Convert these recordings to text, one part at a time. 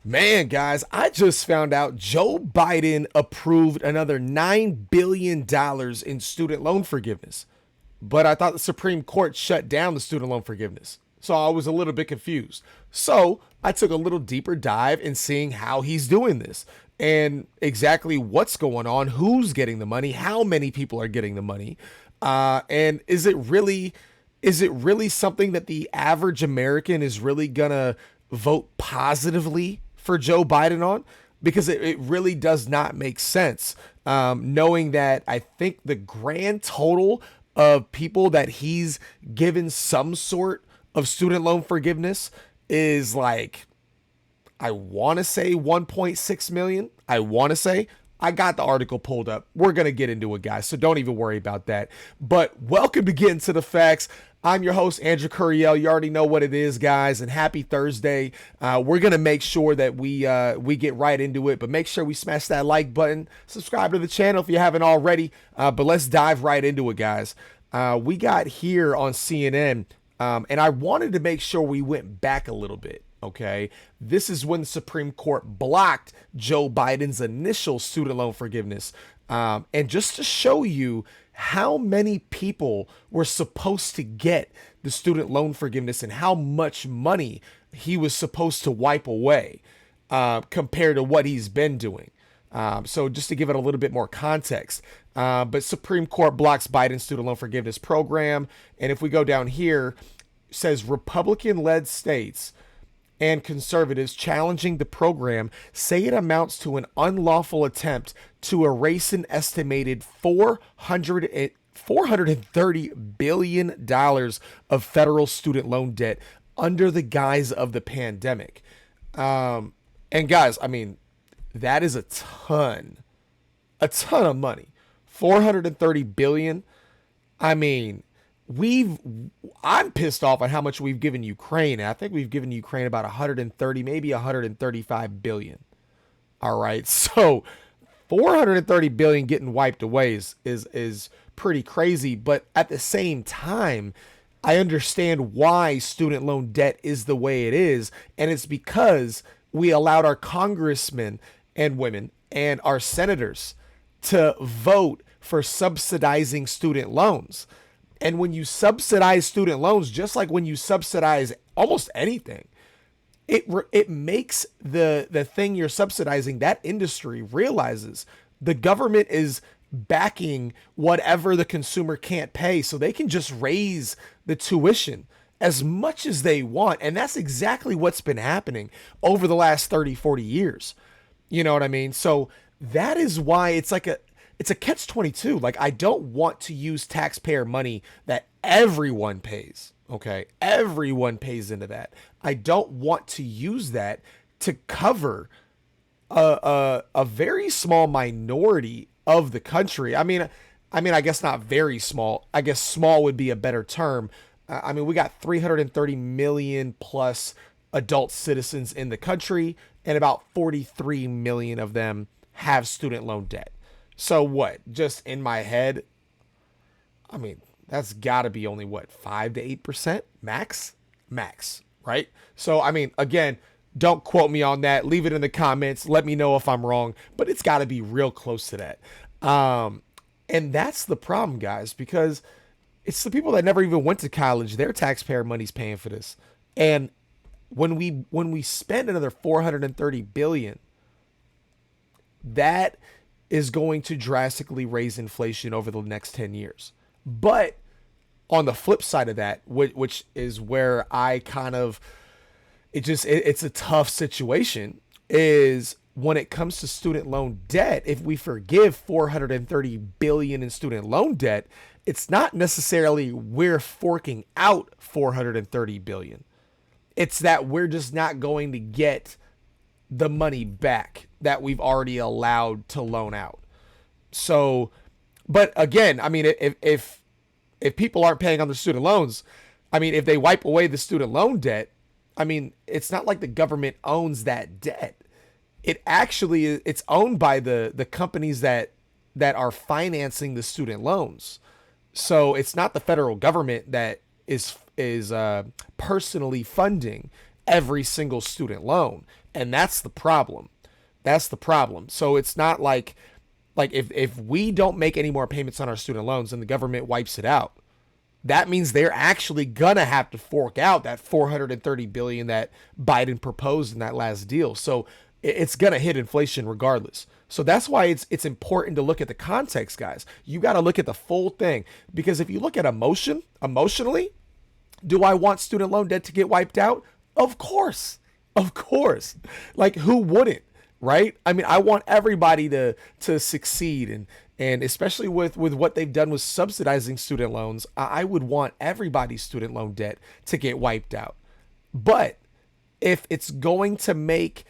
Man, guys, I just found out Joe Biden approved another $9 billion in student loan forgiveness. But I thought the Supreme Court shut down the student loan forgiveness. So I was a little bit confused. So I took a little deeper dive in seeing how he's doing this and exactly what's going on, who's getting the money, how many people are getting the money, and is it really something that the average American is really gonna vote positively for Joe Biden on? Because it really does not make sense. Knowing that I think the grand total of people that he's given some sort of student loan forgiveness is like, I want to say 1.6 million. I want to say. I got the article pulled up. We're going to get into it, guys, so don't even worry about that. But welcome to Getting to the Facts. I'm your host, Andrew Curiel. You already know what it is, guys, and happy Thursday. We're going to make sure that we get right into it, but make sure we smash that like button. Subscribe to the channel if you haven't already, but let's dive right into it, guys. We got here on CNN, and I wanted to make sure we went back a little bit. Okay, this is when the Supreme Court blocked Joe Biden's initial student loan forgiveness. And just to show you how many people were supposed to get the student loan forgiveness and how much money he was supposed to wipe away compared to what he's been doing. So just to give it a little bit more context, but Supreme Court blocks Biden's student loan forgiveness program. And if we go down here, it says Republican-led states and conservatives challenging the program say it amounts to an unlawful attempt to erase an estimated $430 billion of federal student loan debt under the guise of the pandemic. And guys, I mean, that is a ton of money. 430 billion. I mean, I'm pissed off at how much we've given Ukraine. I think we've given Ukraine about 130, maybe 135 billion. All right. So 430 billion getting wiped away is pretty crazy, but at the same time, I understand why student loan debt is the way it is, and it's because we allowed our congressmen and women and our senators to vote for subsidizing student loans. And when you subsidize student loans, just like when you subsidize almost anything, it makes the thing you're subsidizing, that industry realizes the government is backing whatever the consumer can't pay, so they can just raise the tuition as much as they want. And that's exactly what's been happening over the last 30, 40 years. You know what I mean? So that is why it's a catch 22. Like, I don't want to use taxpayer money that everyone pays. Okay. Everyone pays into that. I don't want to use that to cover a very small minority of the country. I guess not very small. I guess small would be a better term. I mean, we got 330 million plus adult citizens in the country, and about 43 million of them have student loan debt. So what? Just in my head, I mean, that's got to be only what, 5 to 8% max, right? So I mean, again, don't quote me on that. Leave it in the comments. Let me know if I'm wrong, but it's got to be real close to that. And that's the problem, guys, because it's the people that never even went to college. Their taxpayer money's paying for this. And when we spend another 430 billion, that is going to drastically raise inflation over the next 10 years. But on the flip side of that, which is where I kind of, it's a tough situation, is when it comes to student loan debt. If we forgive 430 billion in student loan debt, it's not necessarily we're forking out 430 billion. It's that we're just not going to get the money back that we've already allowed to loan out. So, but again, I mean, if people aren't paying on their student loans, I mean, if they wipe away the student loan debt, I mean, it's not like the government owns that debt. It actually, it's owned by the companies that are financing the student loans. So it's not the federal government that is personally funding every single student loan. And that's the problem. That's the problem. So it's not like if we don't make any more payments on our student loans and the government wipes it out, that means they're actually gonna have to fork out that 430 billion that Biden proposed in that last deal. So it's gonna hit inflation regardless. So that's why it's important to look at the context, guys. You got to look at the full thing, because if you look at emotionally, do I want student loan debt to get wiped out? Of course. Of course. Like, who wouldn't, right? I mean, I want everybody to succeed, and especially with what they've done with subsidizing student loans, I would want everybody's student loan debt to get wiped out. But if it's going to make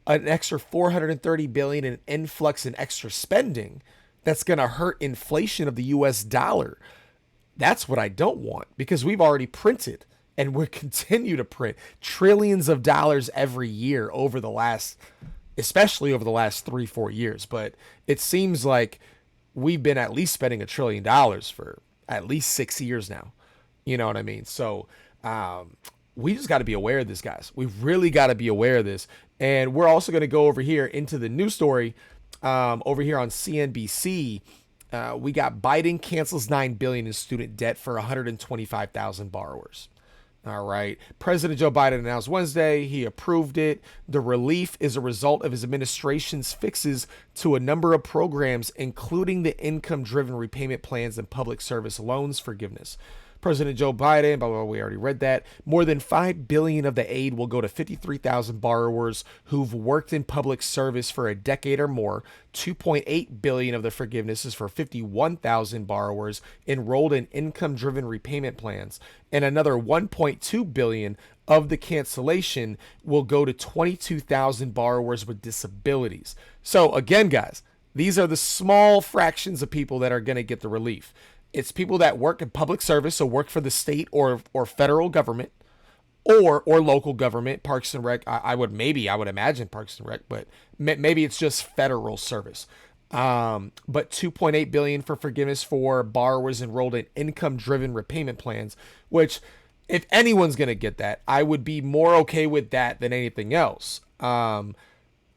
an extra 430 billion in influx in extra spending, that's going to hurt inflation of the US dollar. That's what I don't want, because we've already printed and we'll continue to print trillions of dollars every year over the last, especially over the last 3-4 years. But it seems like we've been at least spending $1 trillion for at least 6 years now. You know what I mean? So we just got to be aware of this, guys. We really got to be aware of this. And we're also going to go over here into the news story over here on CNBC. We got Biden cancels $9 billion in student debt for 125,000 borrowers. All right. President Joe Biden announced Wednesday he approved it. The relief is a result of his administration's fixes to a number of programs, including the income-driven repayment plans and public service loans forgiveness. President Joe Biden, blah, blah, blah, we already read that. More than $5 billion of the aid will go to 53,000 borrowers who've worked in public service for a decade or more. $2.8 billion of the forgiveness is for 51,000 borrowers enrolled in income-driven repayment plans. And another $1.2 billion of the cancellation will go to 22,000 borrowers with disabilities. So again, guys, these are the small fractions of people that are going to get the relief. It's people that work in public service, so work for the state or federal government, or local government, Parks and Rec. I would imagine Parks and Rec, but maybe it's just federal service. But $2.8 billion for forgiveness for borrowers enrolled in income-driven repayment plans, which, if anyone's going to get that, I would be more okay with that than anything else. I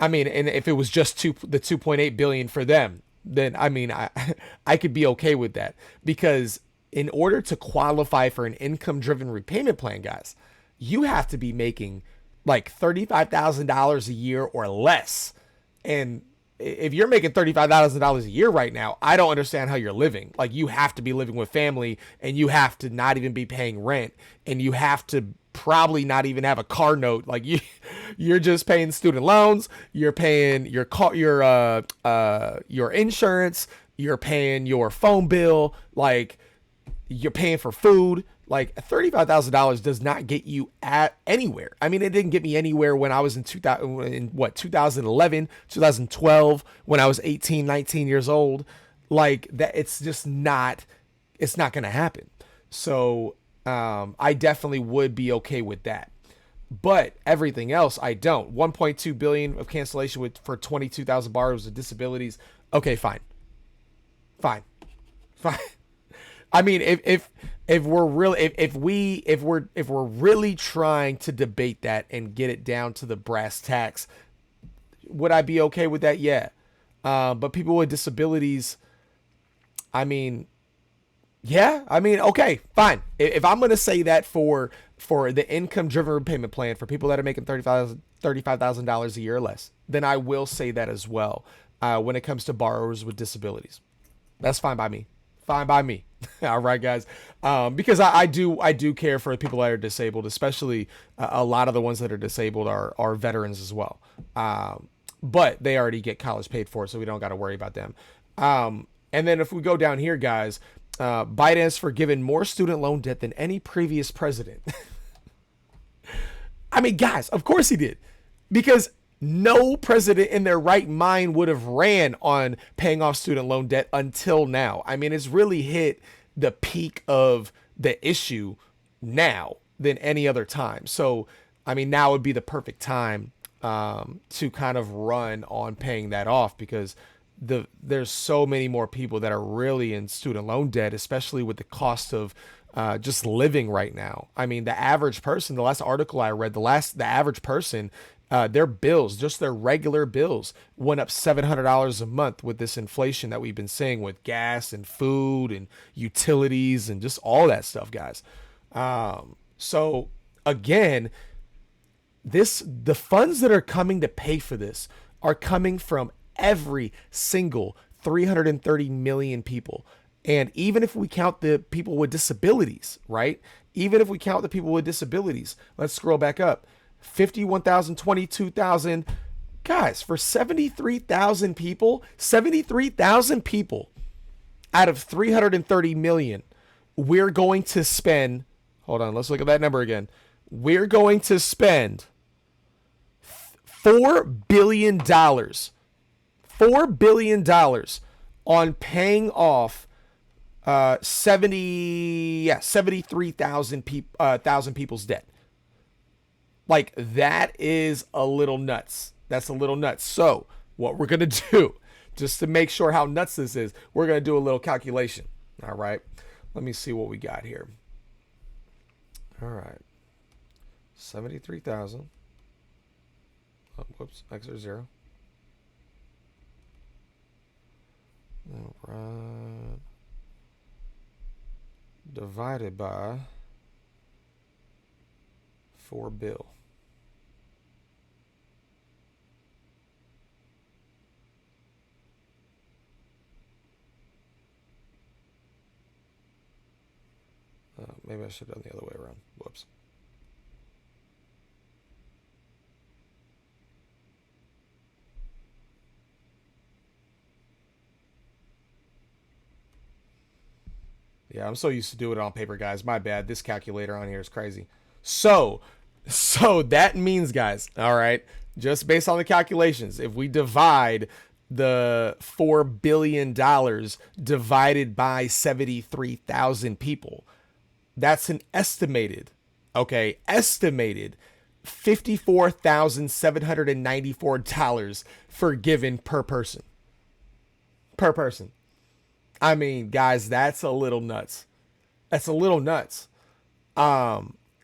mean, and if it was just the $2.8 billion for them, then I could be okay with that, because in order to qualify for an income-driven repayment plan, guys, you have to be making like $35,000 a year or less. And if you're making $35,000 a year right now, I don't understand how you're living. Like, you have to be living with family, and you have to not even be paying rent, and you have to probably not even have a car note. Like, you're just paying student loans, you're paying your car, your insurance, you're paying your phone bill, like you're paying for food. Like, $35,000 does not get you anywhere. I mean, it didn't get me anywhere when I was in 2011, 2012, when I was 18, 19 years old. Like, that, it's not going to happen. So I definitely would be okay with that. But everything else, I don't. 1.2 billion of cancellation for 22,000 borrowers with disabilities. Okay, fine. I mean, if we're really trying to debate that and get it down to the brass tacks, would I be okay with that? Yeah. But people with disabilities, I mean, yeah, I mean, okay, fine. If I'm going to say that for the income-driven repayment plan for people that are making $35,000 a year or less, then I will say that as well when it comes to borrowers with disabilities. That's fine by me. Fine by me. All right, guys. Because I do care for people that are disabled, especially a lot of the ones that are disabled are veterans as well. But they already get college paid for, so we don't got to worry about them. And then if we go down here, guys, Biden has forgiven more student loan debt than any previous president. I mean, guys, of course he did. Because no president in their right mind would have ran on paying off student loan debt until now. I mean, it's really hit the peak of the issue now than any other time. So, I mean, now would be the perfect time to kind of run on paying that off, because there's so many more people that are really in student loan debt, especially with the cost of just living right now. I mean, the average person, the last article I read, the average person Their bills, just their regular bills, went up $700 a month with this inflation that we've been seeing with gas and food and utilities and just all that stuff, guys. So again, the funds that are coming to pay for this are coming from every single 330 million people. And even if we count the people with disabilities, right? Even if we count the people with disabilities, let's scroll back up. 51,000, 22,000. Guys, for 73,000 people out of 330 million, we're going to spend, hold on, let's look at that number again. We're going to spend $4 billion, $4 billion on paying off 73,000 people's debt. Like, that is a little nuts. That's a little nuts. So what we're going to do, just to make sure how nuts this is, we're going to do a little calculation. All right. Let me see what we got here. All right. 73,000. Oh, whoops. X or 0. All right. Divided by 4 bill. Maybe I should have done the other way around. Whoops. Yeah, I'm so used to doing it on paper, guys. My bad. This calculator on here is crazy. So that means, guys, all right, just based on the calculations, if we divide the $4 billion divided by 73,000 people, that's an estimated $54,794 forgiven per person. Per person. I mean, guys, that's a little nuts. That's a little nuts.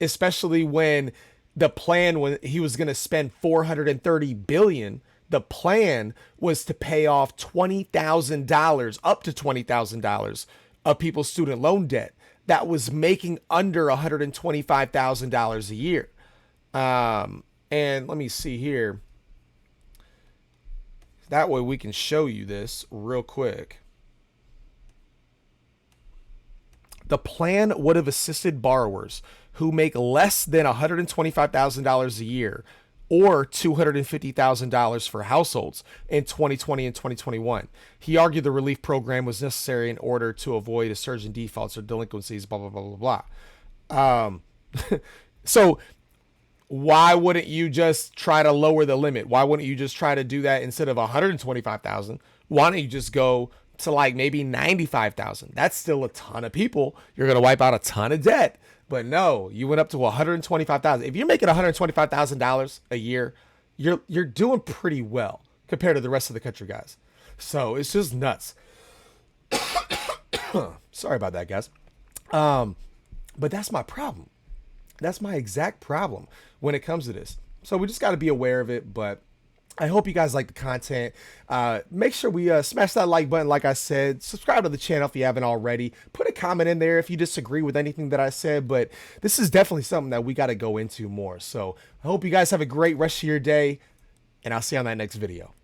Especially when the plan, when he was going to spend 430 billion, the plan was to pay off $20,000, up to $20,000 of people's student loan debt that was making under $125,000 a year. And let me see here. That way we can show you this real quick. The plan would have assisted borrowers who make less than $125,000 a year or $250,000 for households in 2020 and 2021. He argued the relief program was necessary in order to avoid a surge in defaults or delinquencies, blah, blah, blah, blah, blah. So why wouldn't you just try to lower the limit? Why wouldn't you just try to do that instead of 125,000? Why don't you just go to like maybe 95,000? That's still a ton of people. You're going to wipe out a ton of debt. But no, you went up to 125,000. If you're making $125,000 a year, you're doing pretty well compared to the rest of the country, guys. So it's just nuts. Sorry about that, guys. But that's my problem. That's my exact problem when it comes to this. So we just got to be aware of it. But I hope you guys like the content. Make sure we smash that like button, like I said. Subscribe to the channel if you haven't already. Put a comment in there if you disagree with anything that I said. But this is definitely something that we got to go into more. So I hope you guys have a great rest of your day, and I'll see you on that next video.